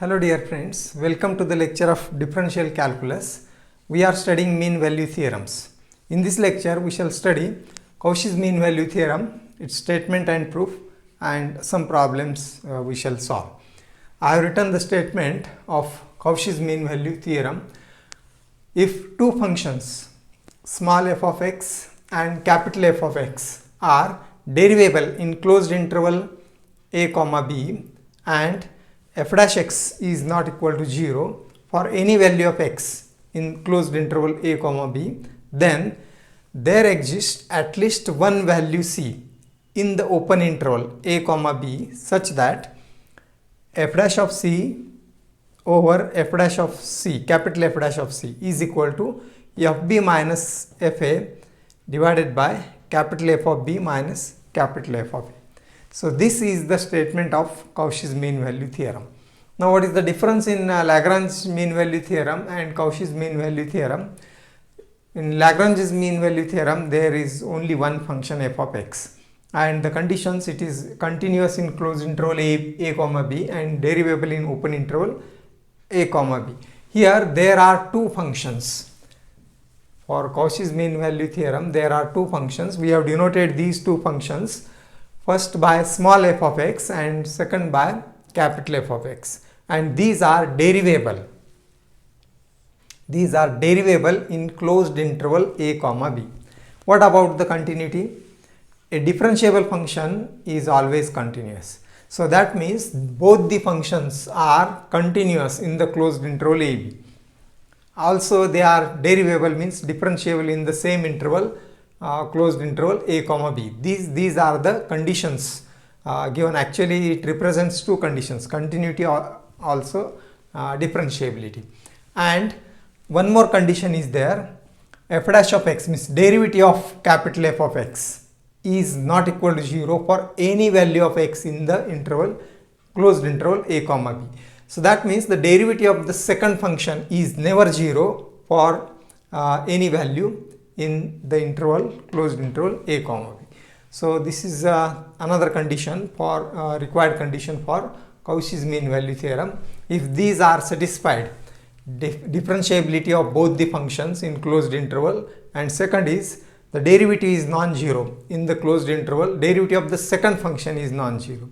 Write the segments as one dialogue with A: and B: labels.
A: Hello dear friends, welcome to the lecture of differential calculus. We are studying mean value theorems. In this lecture we shall study Cauchy's mean value theorem, its statement and proof, and some problems we shall solve. I have written the statement of Cauchy's mean value theorem. If two functions small f of x and capital F of x are derivable in closed interval a comma b and f dash x is not equal to 0 for any value of x in closed interval a comma b, then there exists at least one value c in the open interval a comma b such that f dash of c over f dash of c, capital F dash of c, is equal to fb minus fa divided by capital F of b minus capital F of a. So this is the statement of Cauchy's mean value theorem. Now what is the difference in Lagrange's mean value theorem and Cauchy's mean value theorem? In Lagrange's mean value theorem there is only one function f of x, and the conditions, it is continuous in closed interval a comma b and derivable in open interval a comma b. Here there are two functions. For Cauchy's mean value theorem there are two functions. We have denoted these two functions first by small f of x and second by capital F of x, and these are derivable. These are derivable in closed interval a comma b. What about the continuity? A differentiable function is always continuous. So that means both the functions are continuous in the closed interval a b. Also they are derivable, means differentiable in the same interval, closed interval a comma b. These are the conditions given. Actually it represents two conditions, continuity also differentiability, and one more condition is there. F dash of x, means derivative of capital F of x, is not equal to 0 for any value of x in the interval, closed interval a comma b. So that means the derivative of the second function is never 0 for any value in the interval, closed interval a comma b. So this is another condition for required condition for Cauchy's mean value theorem. If these are satisfied, differentiability of both the functions in closed interval, and second is the derivative is non-zero in the closed interval, derivative of the second function is non-zero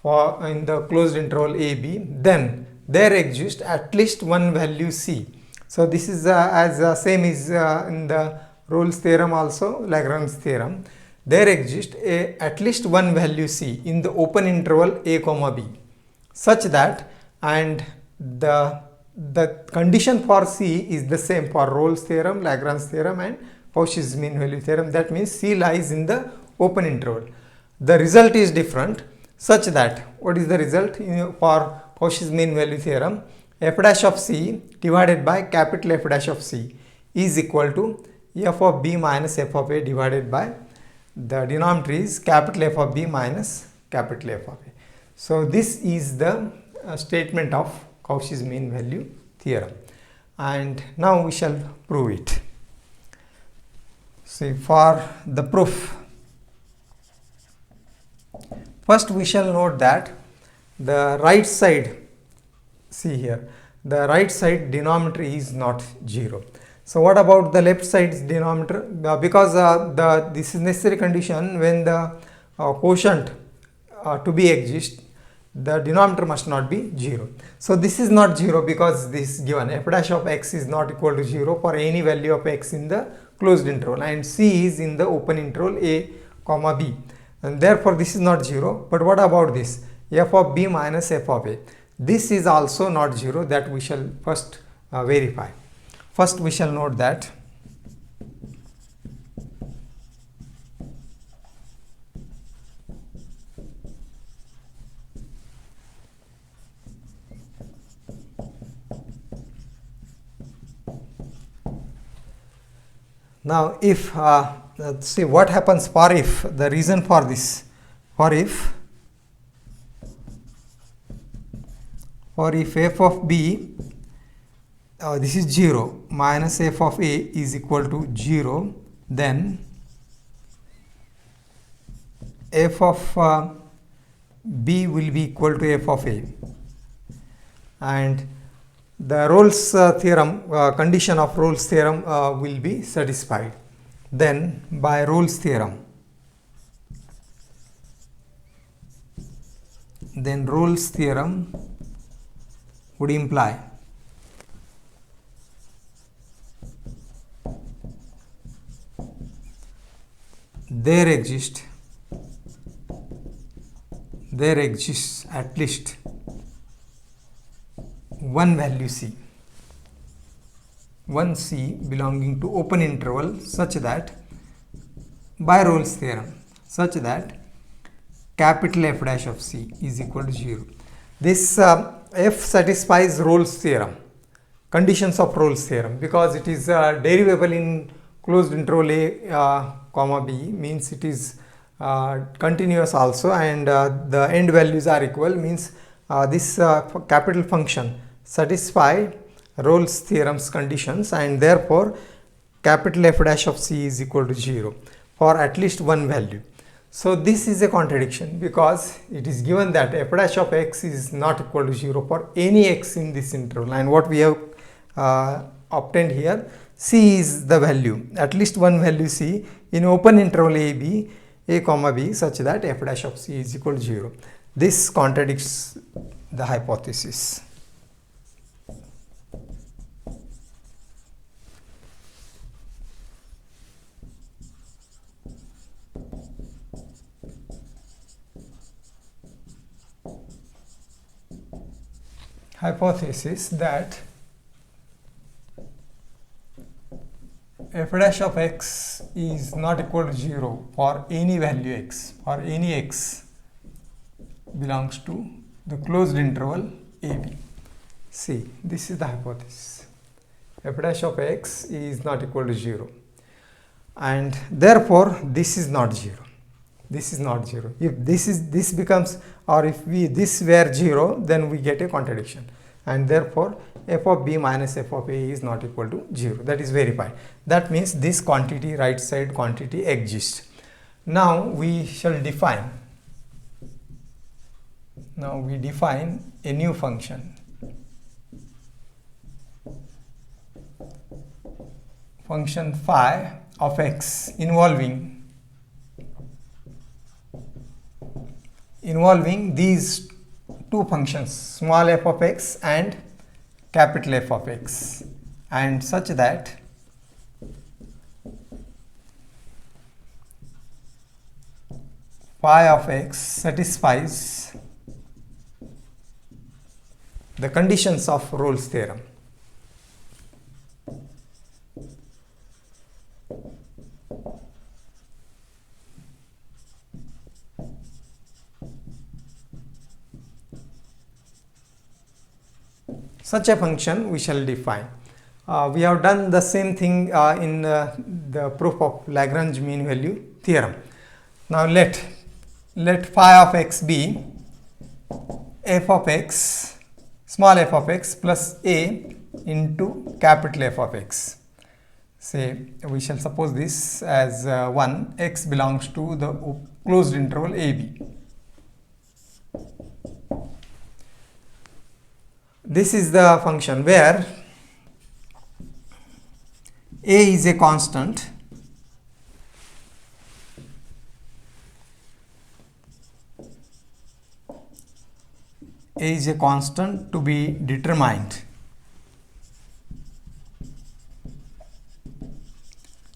A: for in the closed interval a b, then there exists at least one value c. So this is as same is in the Rolle's theorem, also Lagrange's theorem. There exists at least one value c in the open interval a comma b such that, and the condition for c is the same for Rolle's theorem, Lagrange's theorem, and Cauchy's mean value theorem. That means c lies in the open interval. The result is different such that, what is the result for Cauchy's mean value theorem? F dash of c divided by capital F dash of c is equal to f of b minus f of a divided by the denominator is capital F of b minus capital F of a. So this is the statement of Cauchy's mean value theorem, and now we shall prove it. See, for the proof, first we shall note that the right side, see here, the right side denominator is not 0. So what about the left side's denominator? Because this is necessary condition when the quotient to be exist, the denominator must not be 0. So this is not 0 because this given f dash of x is not equal to 0 for any value of x in the closed interval, and c is in the open interval a comma b, and therefore this is not 0. But what about this f of b minus f of a? This is also not 0. That we shall first verify. First we shall note that now if let's see what happens for if, the reason for this, for if f of b this is 0 minus f of a is equal to 0, then f of b will be equal to f of a. and the Rolle's theorem, condition of Rolle's theorem will be satisfied. Then by Rolle's theorem, would imply there exists at least one value C, one C belonging to open interval such that, by Rolle's theorem, such that capital F dash of C is equal to 0. This F satisfies Rolle's theorem, conditions of Rolle's theorem, because it is derivable in closed interval A comma B, means it is continuous also, and the end values are equal, means this capital function satisfy Rolle's theorem's conditions, and therefore capital F dash of C is equal to 0 for at least one value. So this is a contradiction, because it is given that F dash of x is not equal to 0 for any x in this interval, and what we have obtained here, C is the value, at least one value C in open interval A comma B, such that F dash of C is equal to 0. This contradicts the hypothesis. Hypothesis that F dash of x is not equal to 0 for any value x, or any x belongs to the closed interval AB. See, this is the hypothesis. F dash of x is not equal to 0, and therefore this is not 0. This is not 0. If this becomes, or if this were 0, then we get a contradiction, and therefore f of b minus f of a is not equal to 0. That is verified. That means this quantity, right side quantity, exists. Now we shall define. Now we define a new function. Function phi of x involving these two functions, small f of x and capital F of x, and such that phi of x satisfies the conditions of Rolle's theorem. Such a function we shall define. We have done the same thing in the proof of Lagrange mean value theorem. Now let phi of x be f of x, small f of x plus a into capital F of x. Say we shall suppose this as 1, x belongs to the closed interval AB. This is the function where a is a constant, to be determined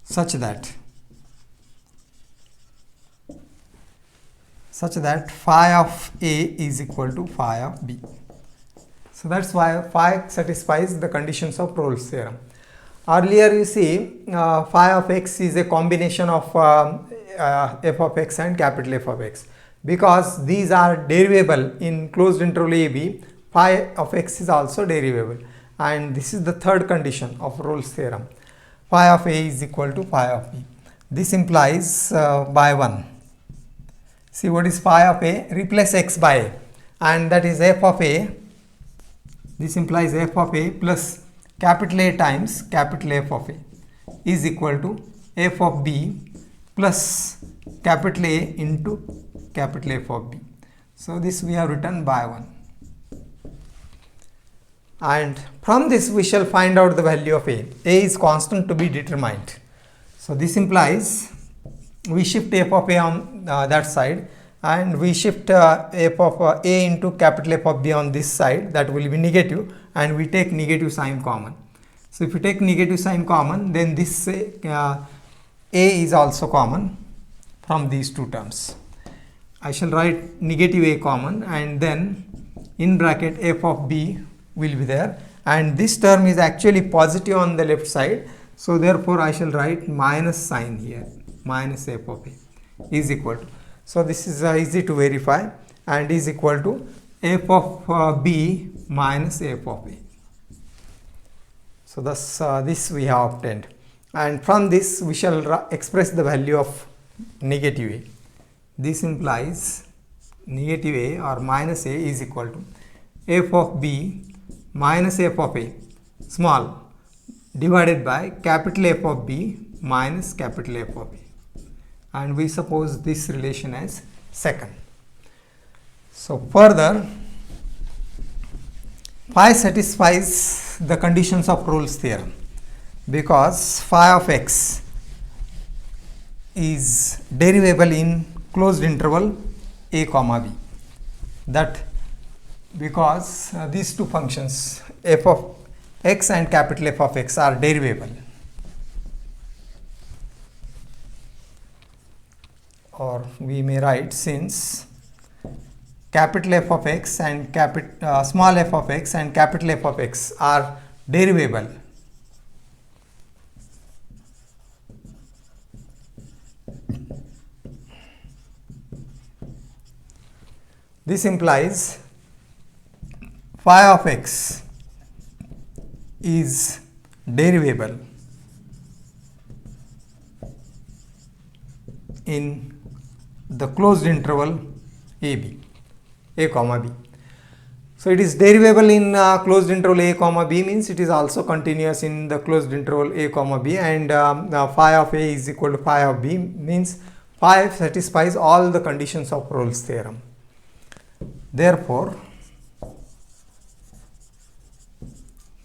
A: such that phi of a is equal to phi of b. So that's why phi satisfies the conditions of Rolle's theorem. Earlier you see phi of x is a combination of f of x and capital F of x. Because these are derivable in closed interval AB, phi of x is also derivable, and this is the third condition of Rolle's theorem. Phi of a is equal to phi of b. This implies by 1. See, what is phi of a? Replace x by a, and that is f of a. This implies f of a plus capital A times capital F of a is equal to f of b plus capital A into capital F of b. So this we have written by 1. and from this we shall find out the value of a. A is constant to be determined. So this implies we shift f of a on that side, and we shift f of a into capital F of b on this side, that will be negative, and we take negative sign common. So if you take negative sign common, then this a is also common from these two terms. I shall write negative a common, and then in bracket f of b will be there, and this term is actually positive on the left side, so therefore I shall write minus sign here, minus f of a is equal to, so this is easy to verify, and is equal to f of b minus f of a. So thus this we have obtained, and from this we shall express the value of negative a. This implies negative a or minus a is equal to f of b minus f of a small divided by capital F of b minus capital F of a, and we suppose this relation as second. So further, phi satisfies the conditions of Rolle's theorem, because phi of x is derivable in closed interval a comma b, that because these two functions f of x and capital F of x are derivable, or we may write, since capital F of x and small f of x and capital F of x are derivable, this implies phi of x is derivable in the closed interval a comma b. So it is derivable in closed interval a comma b means it is also continuous in the closed interval a comma b, and phi of a is equal to phi of b means phi satisfies all the conditions of Rolle's theorem. Therefore,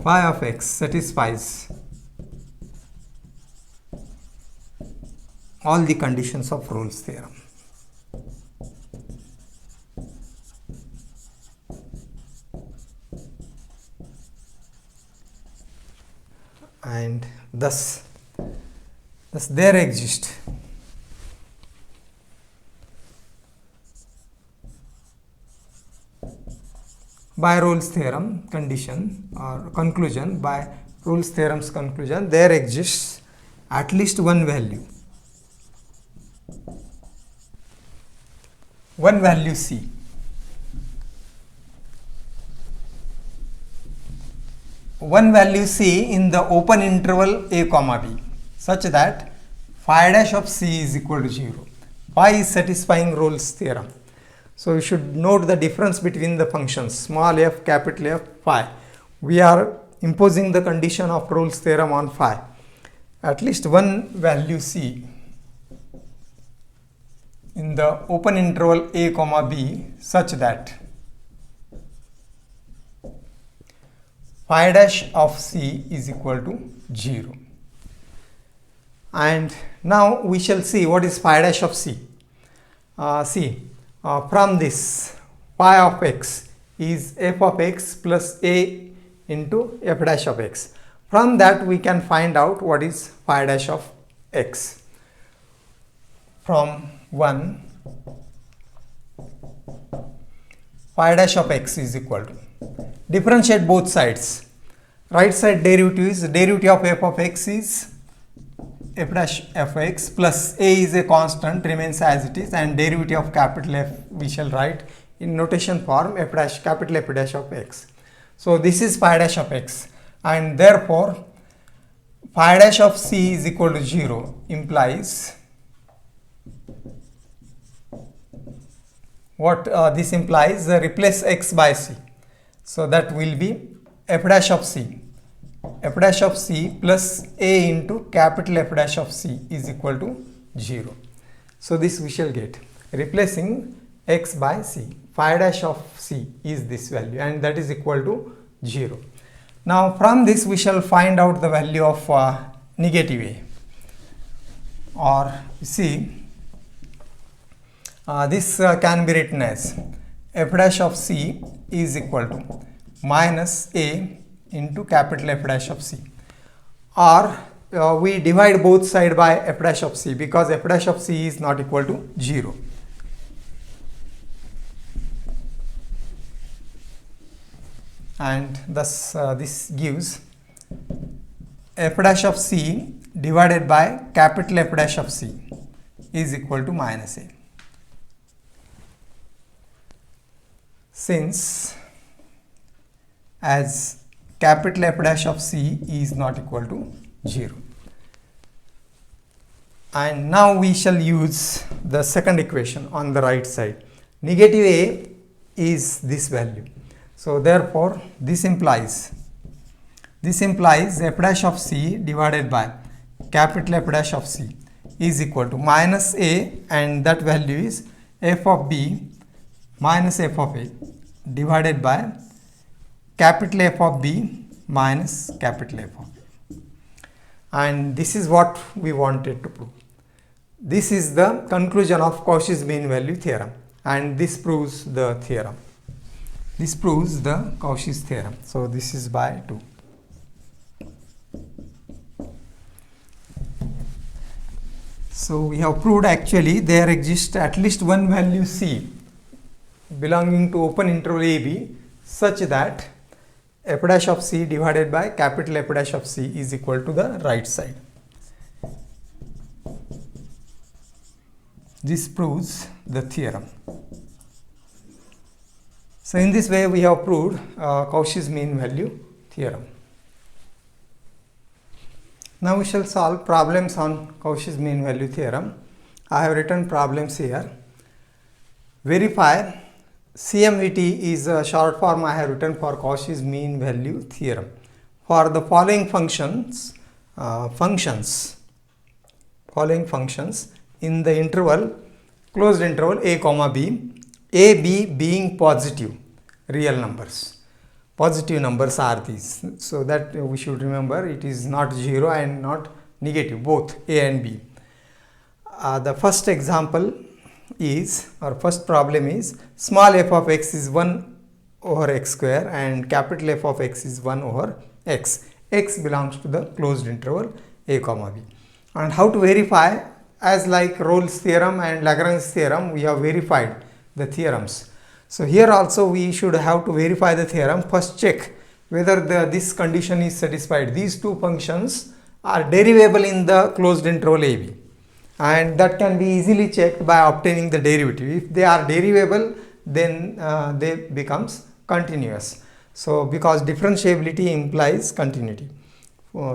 A: phi of x satisfies all the conditions of Rolle's theorem. And thus there exists by Rolle's theorem condition or conclusion, by Rolle's theorem's conclusion, there exists at least one value C, one value C in the open interval a comma b, such that phi dash of C is equal to 0. Phi is satisfying Rolle's theorem. So you should note the difference between the functions small f, capital F, phi. We are imposing the condition of Rolle's theorem on phi. At least one value C in the open interval a comma b, such that phi dash of C is equal to 0. And now we shall see what is phi dash of C. From this, phi of x is f of x plus a into f dash of x. From that we can find out what is phi dash of x. From 1, phi dash of x is equal to, differentiate both sides. Right side derivative is derivative of f of x is f dash f x plus a is a constant, remains as it is, and derivative of capital F we shall write in notation form f dash capital F dash of x. So this is phi dash of x, and therefore phi dash of C is equal to 0 implies what this implies, replace x by C. So that will be f dash of C plus a into capital F dash of C is equal to 0. So this we shall get, replacing x by C, phi dash of C is this value, and that is equal to 0. Now from this we shall find out the value of negative a, or you see this can be written as f dash of c is equal to minus a into capital F dash of c, or we divide both sides by f dash of c, because f dash of c is not equal to 0. And thus this gives f dash of c divided by capital F dash of c is equal to minus a. Since as capital F dash of c is not equal to 0. And now we shall use the second equation on the right side. Negative a is this value. So therefore this implies f dash of c divided by capital F dash of c is equal to minus a, and that value is f of b minus f of a divided by capital F of b minus capital F of a. And this is what we wanted to prove. This is the conclusion of Cauchy's mean value theorem, and this proves the theorem. This proves the Cauchy's theorem. So this is by 2. So we have proved actually there exists at least one value c belonging to open interval AB such that f dash of c divided by capital F dash of c is equal to the right side. This proves the theorem. So in this way we have proved Cauchy's mean value theorem. Now we shall solve problems on Cauchy's mean value theorem. I have written problems here. Verify CMVT is a short form I have written for Cauchy's mean value theorem. For the following functions in the interval, closed interval a comma b, a, b being positive real numbers. Positive numbers are these, so that we should remember it is not 0 and not negative, both a and b. The first example is, or first problem is, small f of x is 1 over x square and capital F of x is 1 over x. X belongs to the closed interval a comma b. And how to verify? As like Rolle's theorem and Lagrange's theorem, we have verified the theorems. So here also we should have to verify the theorem. First check whether this condition is satisfied. These two functions are derivable in the closed interval AB, and that can be easily checked by obtaining the derivative. If they are derivable, then they becomes continuous. So because differentiability implies continuity.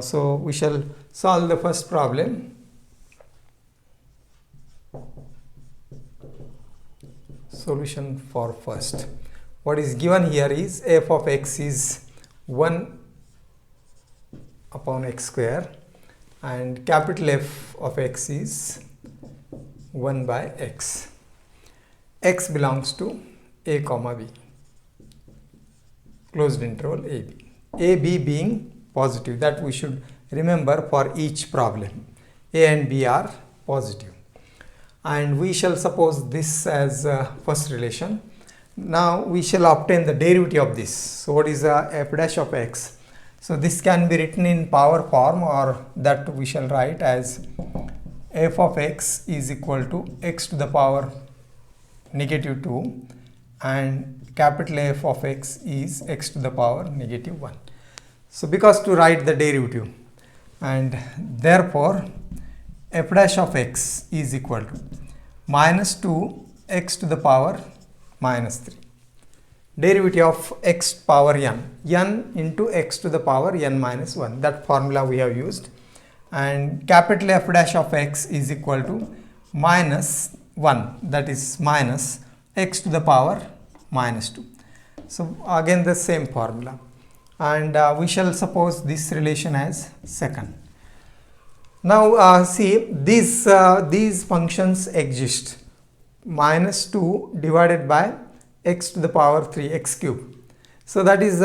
A: So we shall solve the first problem. Solution for first. What is given here is f of x is 1 upon x square and capital F of x is 1 by x. X belongs to a comma b, closed interval AB. AB being positive, that we should remember for each problem. A and b are positive. And we shall suppose this as first relation. Now we shall obtain the derivative of this. So what is f dash of x? So this can be written in power form, or that we shall write as f of x is equal to x to the power negative 2 and capital F of x is x to the power negative 1. So because to write the derivative, and therefore f dash of x is equal to minus 2 x to the power minus 3. Derivative of x power n into x to the power n minus 1. That formula we have used. And capital F dash of x is equal to minus 1, that is minus x to the power minus 2. So again the same formula. And we shall suppose this relation as second. Now see, these functions exist. Minus 2 divided by x to the power 3 x cube. So that is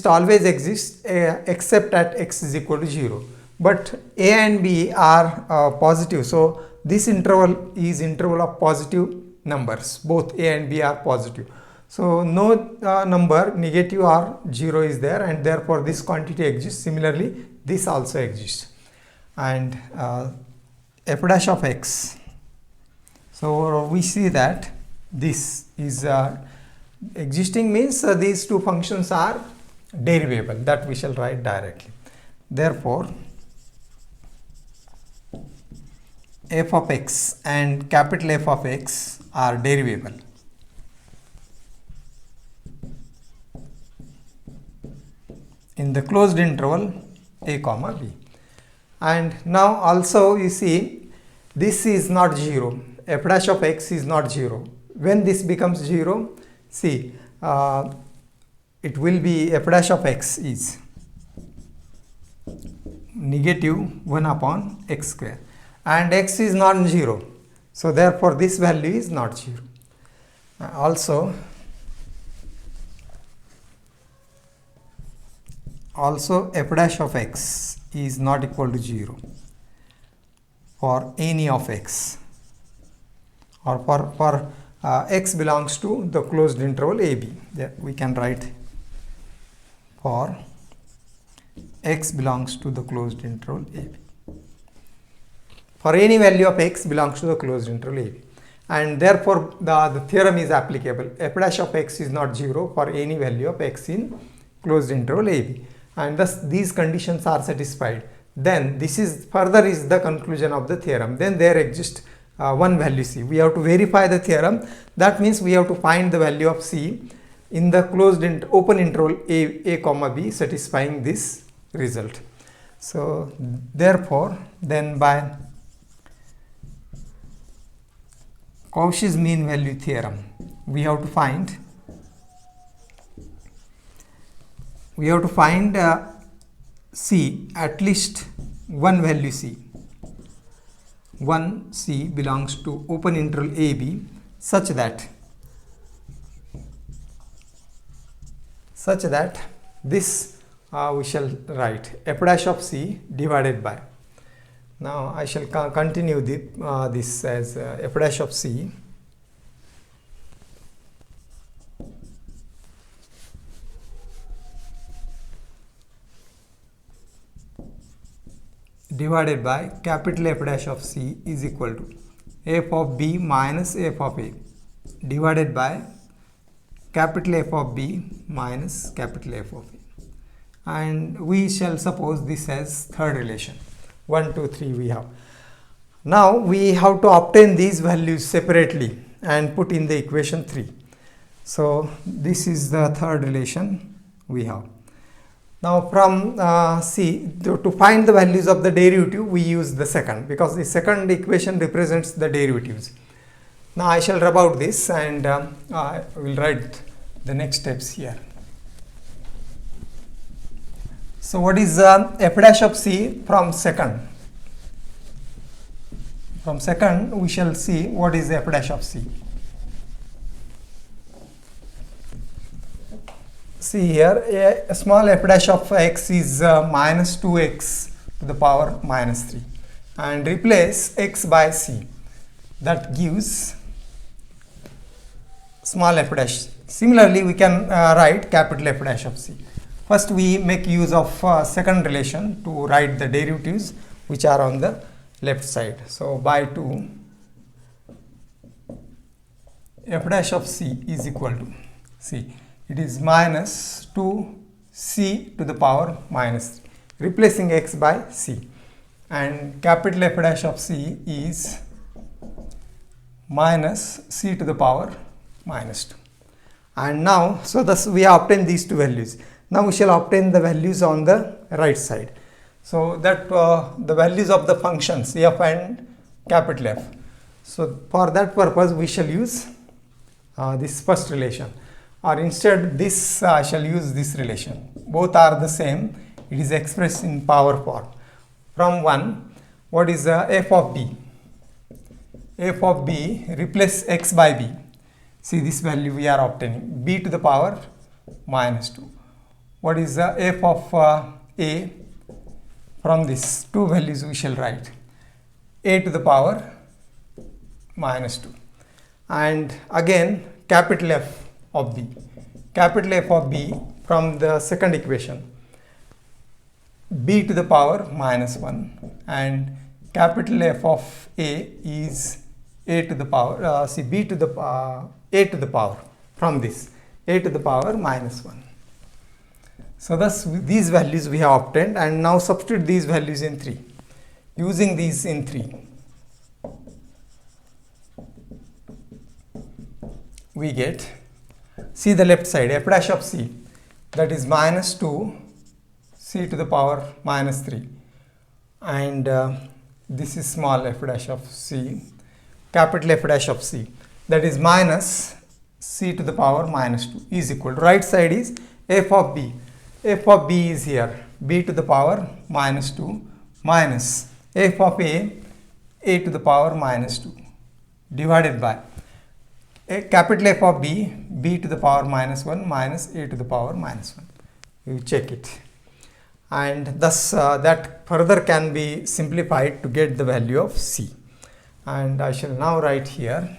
A: always exists except at x is equal to 0. But a and b are positive, so this interval is interval of positive numbers. Both a and b are positive. So no number negative or 0 is there, and therefore this quantity exists. Similarly, this also exists. And f dash of x. So we see that this is existing, means these two functions are derivable, that we shall write directly. Therefore, f of x and capital F of x are derivable. In the closed interval a comma b. And now also you see this is not 0, f dash of x is not 0. When this becomes 0, see it will be f dash of x is negative 1 upon x square, and x is non-zero, so therefore this value is not 0. Also f dash of x is not equal to 0 for any of x, or for x belongs to the closed interval AB. Yeah, we can write for x belongs to the closed interval AB. For any value of x belongs to the closed interval AB. And therefore the theorem is applicable. F dash of x is not 0 for any value of x in closed interval AB. And thus these conditions are satisfied. Then this is further is the conclusion of the theorem. Then there exists one value c. We have to verify the theorem. That means we have to find the value of c in the closed open interval a comma b satisfying this result. So therefore then by Cauchy's mean value theorem we have to find c, at least one value c. One c belongs to open interval AB such that this we shall write f dash of c divided by. Now I shall continue this as f dash of c divided by capital F dash of c is equal to f of b minus f of a divided by capital F of b minus capital F of a. And we shall suppose this as third relation. 1, 2, 3 we have. Now we have to obtain these values separately and put in the equation 3. So this is the third relation we have. Now from C, to find the values of the derivative we use the second, because the second equation represents the derivatives. Now I shall rub out this and I will write the next steps here. So what is f dash of c from second? From second we shall see what is f dash of c. See here, a small f dash of x is minus 2x to the power minus 3, and replace x by c. That gives small f dash. Similarly, we can write capital F dash of c. First, we make use of second relation to write the derivatives which are on the left side. So, by 2, f dash of c is equal to c. It is minus 2c to the power minus 3, replacing x by c, and capital F dash of c is minus c to the power minus 2. And now, so thus we have obtained these two values. Now we shall obtain the values on the right side. So that the values of the functions f and capital F. So for that purpose we shall use this first relation, or instead this I shall use this relation. Both are the same. It is expressed in power form. From 1, what is f of b? F of b, replace x by b. See this value we are obtaining, b to the power minus 2. What is the f of a? From this two values we shall write a to the power minus 2, and again capital F of b. Capital F of b from the second equation, b to the power minus 1, and capital F of a is a to the power b to the a to the power from this a to the power minus 1. So thus these values we have obtained, and now substitute these values in 3. Using these in 3, we get, see the left side, f dash of c, that is minus 2 c to the power minus 3, and this is small f dash of c, capital F dash of c, that is minus c to the power minus 2 is equal to, right side is f of b. F of b is here, b to the power minus 2 minus f of a to the power minus 2 divided by capital F of b, b to the power minus 1 minus a to the power minus 1. You check it, and thus that further can be simplified to get the value of c. And I shall now write here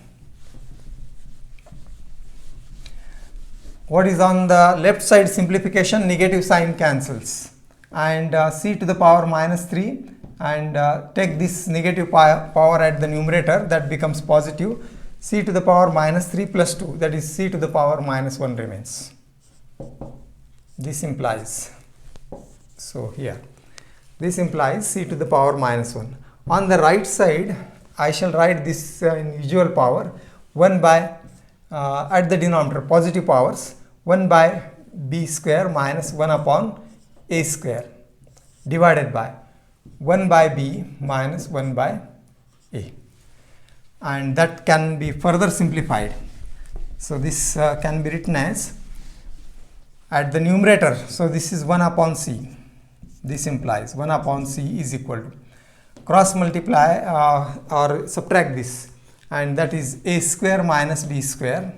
A: what is on the left side simplification. Negative sign cancels, and c to the power minus 3, and take this negative power at the numerator, that becomes positive. C to the power minus 3 plus 2, that is c to the power minus 1 remains. This implies, so here this implies c to the power minus 1. On the right side I shall write this in usual power, 1 by at the denominator positive powers, 1 by b square minus 1 upon a square divided by 1 by b minus 1 by a, and that can be further simplified. So this can be written as at the numerator, so this is 1 upon c, this implies 1 upon c is equal to, cross multiply or subtract this, and that is a square minus b square,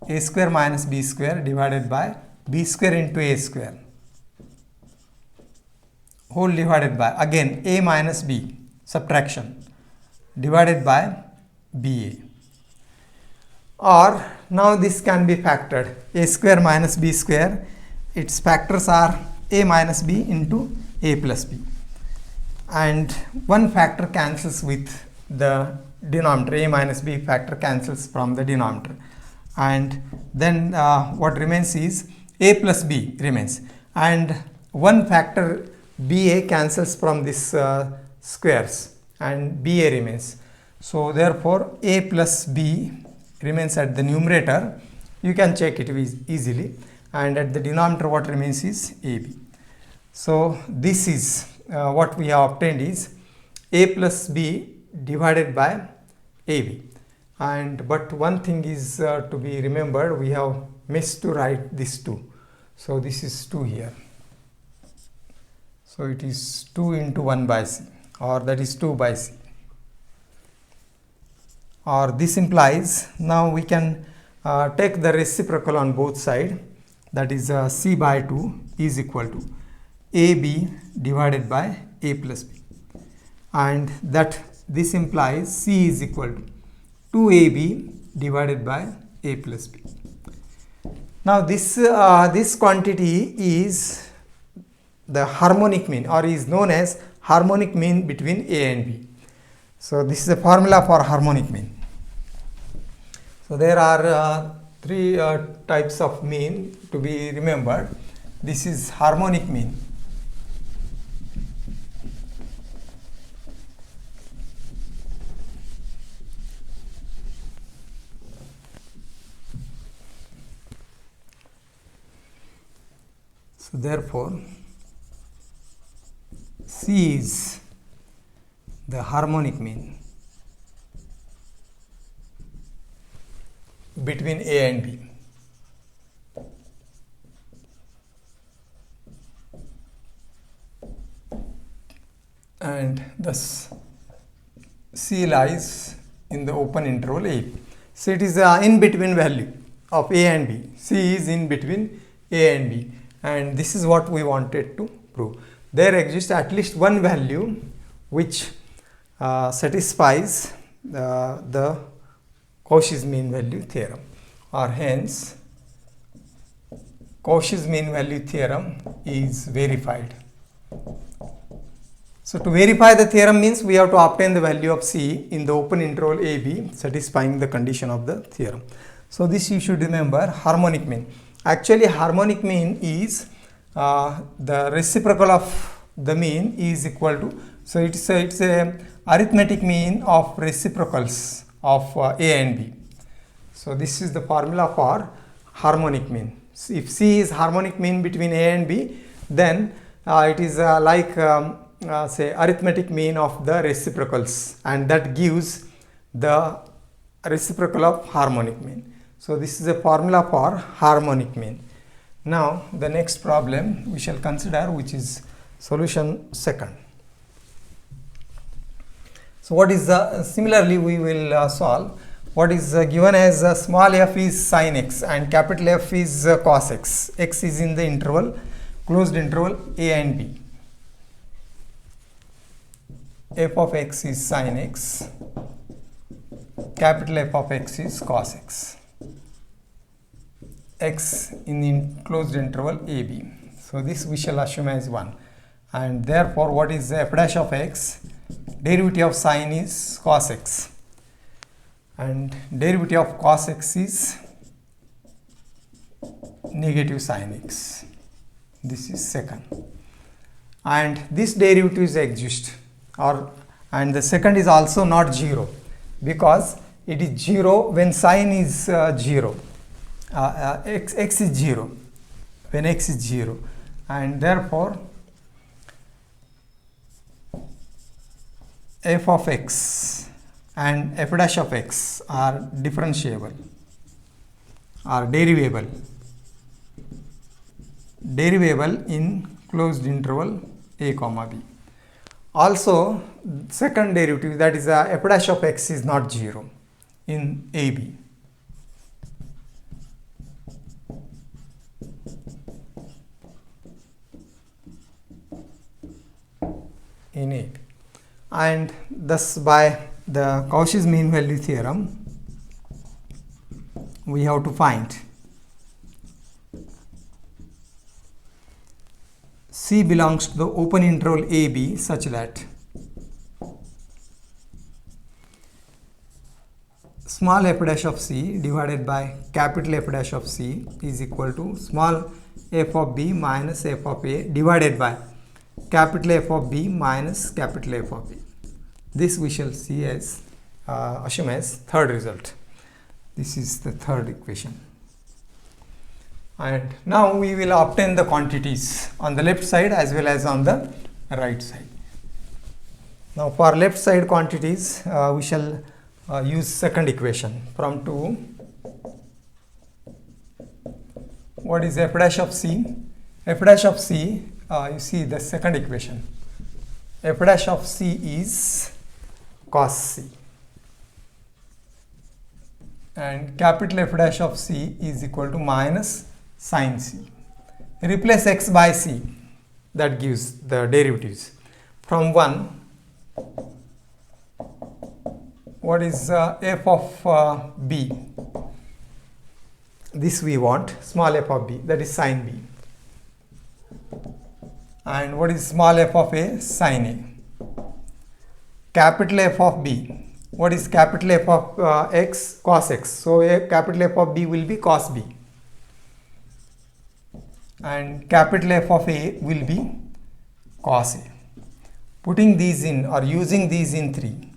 A: a square minus b square divided by b square into a square whole divided by again a minus b, subtraction, divided by ba. Or now this can be factored, a square minus b square, its factors are a minus b into a plus b, and one factor cancels with the denominator, a minus b factor cancels from the denominator, and then what remains is a plus b remains, and one factor ba cancels from this squares and ba remains. So therefore a plus b remains at the numerator, you can check it easily, and at the denominator what remains is ab. So this is what we have obtained is a plus b divided by ab. And but one thing is to be remembered, we have missed to write this 2. So this is 2 here. So it is 2 into 1 by c, or that is 2 by c. Or this implies, now we can take the reciprocal on both sides, that is c by 2 is equal to ab divided by a plus b, and that this implies c is equal to 2ab divided by a plus b. Now this quantity is the harmonic mean, or is known as harmonic mean between a and b. So this is a formula for harmonic mean. So there are 3 types of mean to be remembered. This is harmonic mean. So therefore C is the harmonic mean between A and B. And thus C lies in the open interval A. So it is an in between value. of A and B. C is in between A and B, and this is what we wanted to prove. There exists at least one value which satisfies the Cauchy's mean value theorem, or hence Cauchy's mean value theorem is verified. So to verify the theorem means we have to obtain the value of C in the open interval AB satisfying the condition of the theorem. So this you should remember, harmonic mean. Actually harmonic mean is the reciprocal of the mean is equal to, so it's a arithmetic mean of reciprocals of A and B. So this is the formula for harmonic mean. So if C is harmonic mean between A and B, then it is like say arithmetic mean of the reciprocals, and that gives the reciprocal of harmonic mean. So this is a formula for harmonic mean. Now the next problem we shall consider, which is solution second. So what is the, similarly we will solve what is given as small f is sin x and capital F is cos x. X is in the interval, closed interval A and B. F of x is sin x, capital F of x is cos x. X in the closed interval AB. So this we shall assume as 1, and therefore what is f dash of x? Derivative of sin is cos x, and derivative of cos x is negative sin x. This is second, and this derivatives exist, and the second is also not 0, because it is 0 when sin is 0. X is 0 when x is 0, and therefore f of x and f dash of x are differentiable, are derivable in closed interval A comma B. Also second derivative, that is f dash of x, is not 0 in AB. In A, and thus by the Cauchy's mean value theorem we have to find C belongs to the open interval AB such that small f dash of C divided by capital F dash of C is equal to small f of B minus f of A divided by capital F of B minus capital F of A. This we shall see as assume as third result. This is the third equation. And now we will obtain the quantities on the left side as well as on the right side. Now for left side quantities we shall use second equation from 2. What is f dash of C? F dash of C, you see the second equation. F dash of C is cos C, and capital F dash of C is equal to minus sin C. Replace x by C, that gives the derivatives. From 1, what is f of B? This we want, small f of B, that is sin B. And what is small f of A? Sin A. Capital F of B, what is capital F of x? Cos x. So a capital F of B will be cos B, and capital F of A will be cos A. Putting these in or using these in 3,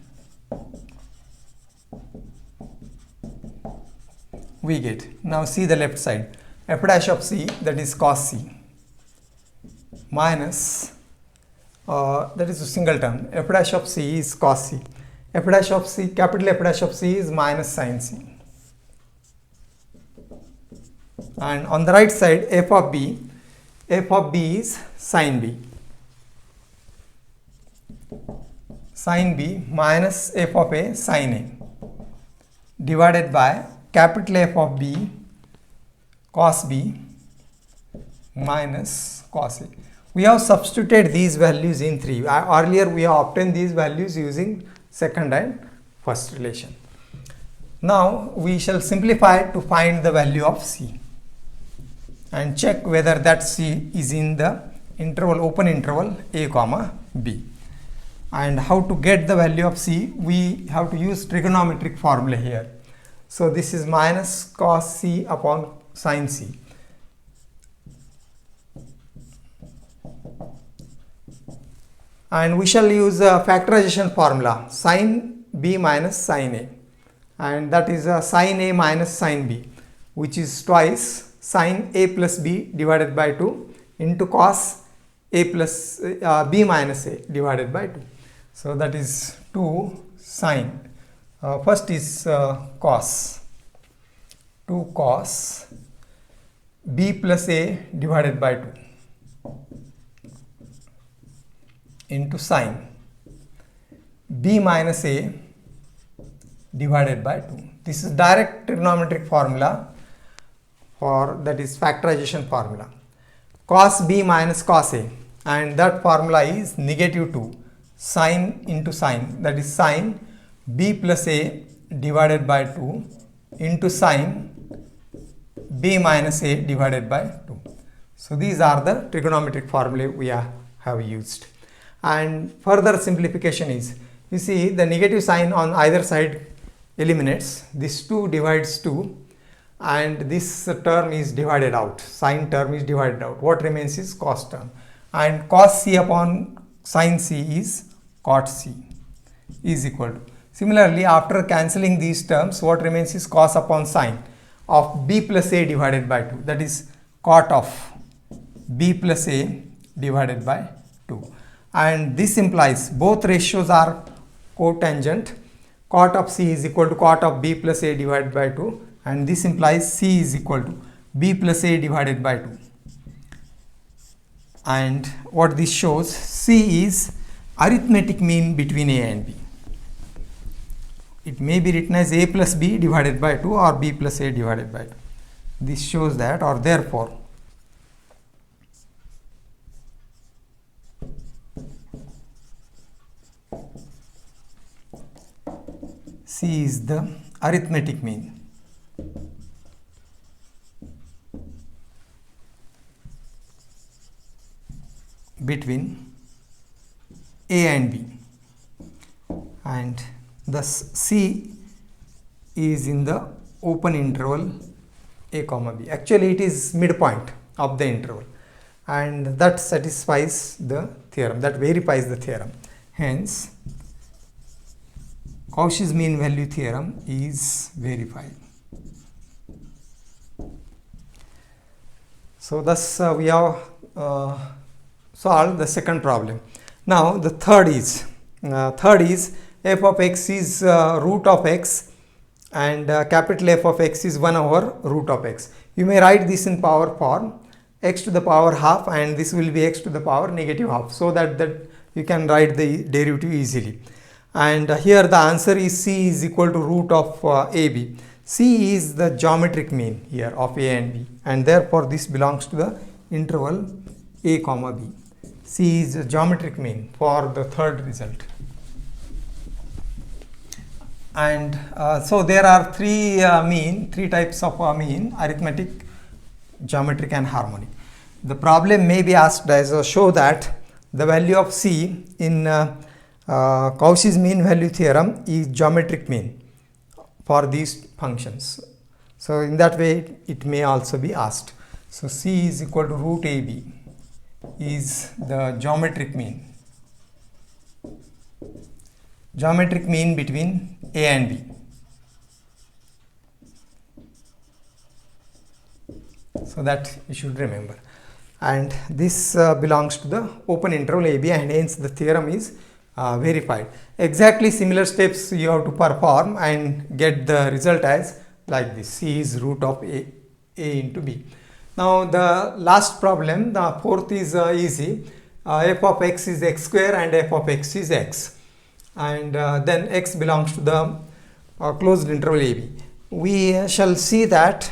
A: we get, now see the left side, f dash of C, that is cos C, minus that is a single term, f dash of C is cos C, f dash of C, capital F dash of C is minus sin C, and on the right side f of B is sin B, sin B minus f of A sin A divided by capital F of B cos b minus cos a. We have substituted these values in 3. Earlier we have obtained these values using second and first relation. Now we shall simplify to find the value of c and check whether that c is in the interval, open interval a comma b. And how to get the value of c? We have to use trigonometric formula here. So this is minus cos c upon sin c. And we shall use a factorization formula, sin b minus sin a, and that is sin a minus sin b, which is twice sin a plus b divided by 2 into cos a plus b minus a divided by 2. So that is 2 sin, first is cos, 2 cos b plus a divided by 2 into sin b minus a divided by 2. This is direct trigonometric formula for, that is factorization formula, cos b minus cos a, and that formula is negative 2 sin into sin, that is sin b plus a divided by 2 into sin b minus a divided by 2. So these are the trigonometric formulae we have used. And further simplification is, you see the negative sign on either side eliminates, this 2 divides 2 and this term is divided out, sin term is divided out. What remains is cos term, and cos c upon sin c is cot c is equal to. Similarly, after cancelling these terms, what remains is cos upon sin of b plus a divided by 2, that is cot of b plus a divided by 2. And this implies both ratios are cotangent. Cot of c is equal to cot of b plus a divided by 2, and this implies c is equal to b plus a divided by 2. And what this shows, c is arithmetic mean between a and b. It may be written as a plus b divided by 2 or b plus a divided by 2. This shows that, or therefore c is the arithmetic mean between a and b, and thus c is in the open interval a comma b. Actually it is midpoint of the interval, and that satisfies the theorem, that verifies the theorem. Hence Cauchy's mean value theorem is verified. So thus we have solved the second problem. Now the third is f of x is root of x, and capital F of x is 1 over root of x. You may write this in power form, x to the power half, and this will be x to the power negative half, so that you can write the derivative easily. And here the answer is c is equal to root of ab. C is the geometric mean here of a and b, and therefore this belongs to the interval a comma b. C is the geometric mean for the third result. And so there are three types of mean: arithmetic, geometric and harmonic. The problem may be asked as show that the value of c in Cauchy's mean value theorem is geometric mean for these functions. So in that way it may also be asked. So c is equal to root ab is the geometric mean between a and b. So that you should remember, and this belongs to the open interval ab, and hence the theorem is verified. Exactly similar steps you have to perform and get the result as like this: c is root of a into b. Now the last problem, the fourth, is easy. F of x is x square and f of x is x, and then x belongs to the closed interval ab. We shall see that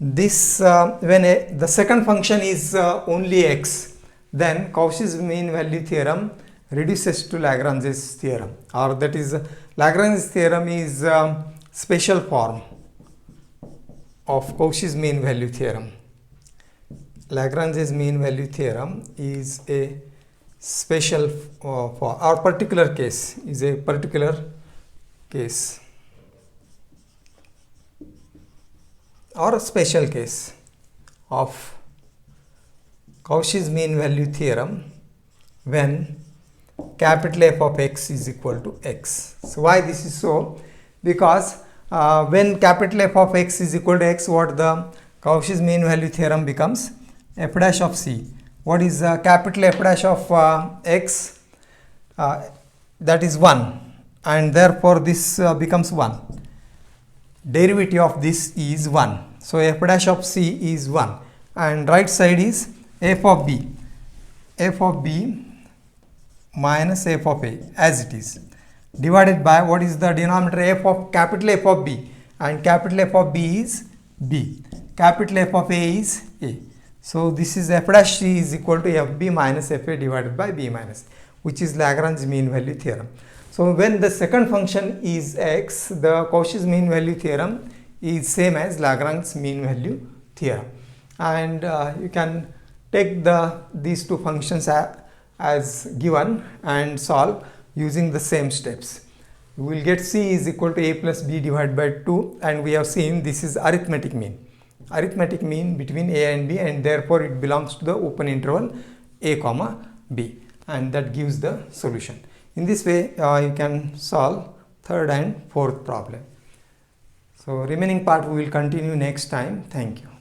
A: this when the second function is only x, then Cauchy's mean value theorem reduces to Lagrange's theorem, or that is Lagrange's theorem is special form of Cauchy's mean value theorem. Lagrange's mean value theorem is a special for or particular case, is a particular case or a special case of Cauchy's mean value theorem when capital F of x is equal to x. So why this is so? Because when capital F of x is equal to x, what the Cauchy's mean value theorem becomes? F dash of c. What is capital F dash of x? That is 1, and therefore this becomes 1. Derivative of this is 1. So f dash of c is 1, and right side is f of b. F of b minus f of a as it is, divided by what is the denominator? F of capital F of b, and capital F of b is b, capital F of a is a. So this is f dash c is equal to fb minus fa divided by b minus, which is Lagrange's mean value theorem. So when the second function is x, the Cauchy's mean value theorem is same as Lagrange's mean value theorem, and you can take these two functions as given and solve using the same steps. You will get c is equal to a plus b divided by 2, and we have seen this is arithmetic mean between a and b, and therefore it belongs to the open interval a comma b, and that gives the solution. In this way you can solve third and fourth problem. So remaining part we will continue next time. Thank you.